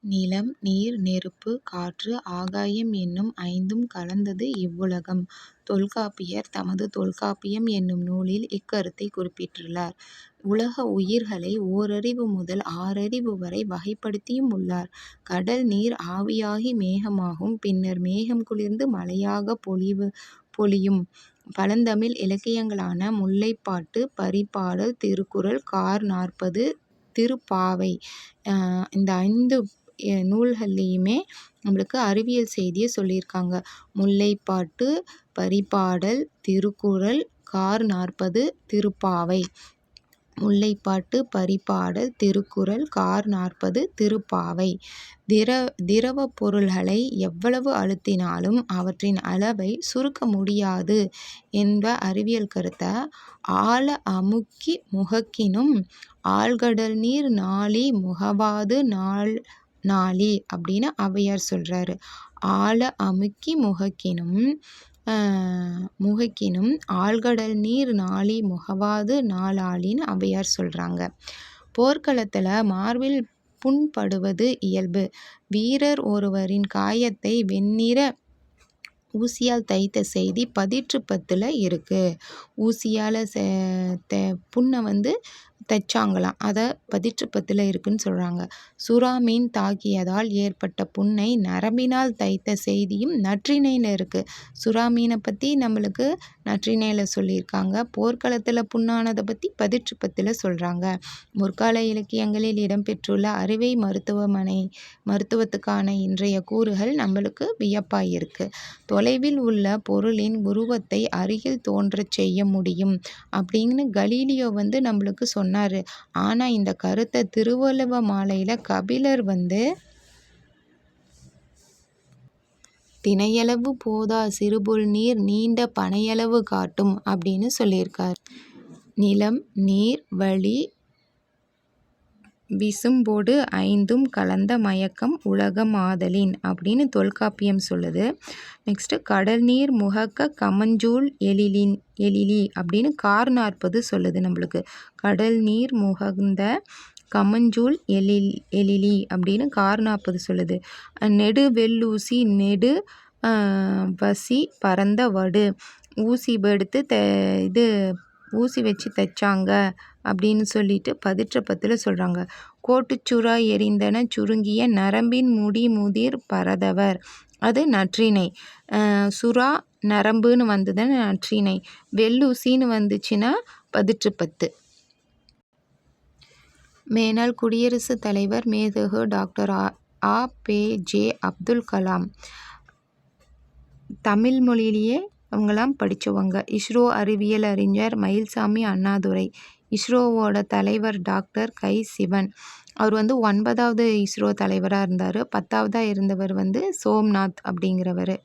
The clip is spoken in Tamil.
நிலம், நீர், நெருப்பு, காற்று, ஆகாயம் என்னும் ஐந்தும் கலந்தது இவ்வுலகம். தொல்காப்பியர் தமது தொல்காப்பியம் என்னும் நூலில் இக்கருத்தைக் குறிப்பிட்டுள்ளார். உலக உயிர்களை ஓரறிவு முதல் ஆறறிவு வரை வகைப்படுத்தியும் உள்ளார். கடல் நீர் ஆவியாகி மேகமாகும். பின்னர் மேகம் குளிர்ந்து மழையாகப் பொழியும். பழந்தமிழ் இலக்கியங்களான முல்லைப்பாட்டு, பரிபாடல், திருக்குறள், கார் 40, திருப்பாவை இந்த 5 நூல்கள்லையுமே நம்மளுக்கு அறிவியல் செய்தியை சொல்லியிருக்காங்க. முல்லைப்பாட்டு, பரிபாடல், திருக்குறள், கார் 40, திருப்பாவை. முல்லைப்பாட்டு, பரிபாடல், திருக்குறள், கார் 40, திருப்பாவை. திரவப் பொருள்களை எவ்வளவு அழுத்தினாலும் அவற்றின் அளவை சுருக்க முடியாது என்ற அறிவியல் கருத்தை ஆழ அமுக்கி முகக்கினும் ஆழ்கடல் நீர் நாழி முகவாது நாழி அப்படின்னு ஔவையார் சொல்றாரு. ஆழ அமுக்கி முகக்கினும் ஆழ்கடல் நீர் நாழி முகவாது நாளாழின்னு ஔவையார் சொல்றாங்க. போர்க்களத்தில் மார்பில் புண்படுவது இயல்பு. வீரர் ஒருவரின் காயத்தை வெண்ணிற ஊசியால் தைத்த செய்தி பதிற்றுப்பத்தில் இருக்கு. ஊசியால் புண்ணை தைச்சாங்களாம். அதை பதிற்றுப்பத்தில் இருக்குன்னு சொல்கிறாங்க. சுறா மீன் தாக்கியதால் ஏற்பட்ட புண்ணை நரம்பினால் தைத்த செய்தியும் நற்றிணையில் இருக்குது. சுறா மீனை பற்றி நம்மளுக்கு நற்றிணையில் சொல்லியிருக்காங்க. போர்க்களத்தில் புண்ணானதை பற்றி பதிற்றுப்பத்தில் சொல்கிறாங்க. முற்கால இலக்கியங்களில் இடம்பெற்றுள்ள அறுவை மருத்துவத்துக்கான இன்றைய கூறுகள் நம்மளுக்கு வியப்பாக இருக்குது. தொலைவில் உள்ள பொருளின் உருவத்தை அருகில் தோன்றச் செய்ய முடியும் அப்படின்னு கலீலியோ நம்மளுக்கு சொன்னார். ஆனால் இந்த கருத்தை திருவள்ளுவ மாலையில் கபிலர் தினையளவு போதா சிறுபுல் நீர் நீண்ட பனையளவு காட்டும் அப்படின்னு சொல்லியிருக்கார். நிலம், நீர், வளி, விசும்பொடு ஐந்தும் கலந்த மயக்கம் உலகம் ஆதலின் அப்படின்னு தொல்காப்பியம் சொல்லுது. நெக்ஸ்ட்டு கடல் நீர் முகக்க கமஞ்சூல் எழிலி அப்படின்னு கார் 40 சொல்லுது நம்மளுக்கு. கடல் நீர் முகந்த கமஞ்சூல் எழிலி அப்படின்னு கார் 40 சொல்லுது. நெடு வெள்ளூசி நெடு வசி பரந்த வடு. ஊசி எடுத்து ஊசி வச்சு தைச்சாங்க அப்படின்னு சொல்லிட்டு பதிற்றுப்பத்தில் சொல்கிறாங்க. கோட்டுச்சுறா எரிந்தன சுருங்கிய நரம்பின் முடி முதிர் பரதவர். அது நற்றிணை. சுறா நரம்புன்னு வந்ததுன்னு நற்றிணை. வெள்ளூசின்னு வந்துச்சுன்னா பதிற்றுப்பத்து. மேனாள் குடியரசுத் தலைவர் மேதகு டாக்டர் ஆ.பெ.ஜே. அப்துல் கலாம். தமிழ் மொழியிலேயே அவங்களாம் படித்தவங்க. இஸ்ரோ அறிவியல் அறிஞர் மயில்சாமி அண்ணாதுரை. இஸ்ரோவோட தலைவர் டாக்டர் கை. சிவன். அவர் 9வது இஸ்ரோ தலைவராக இருந்தார். 10வதாக இருந்தவர் சோம்நாத் அப்படிங்கிறவர்.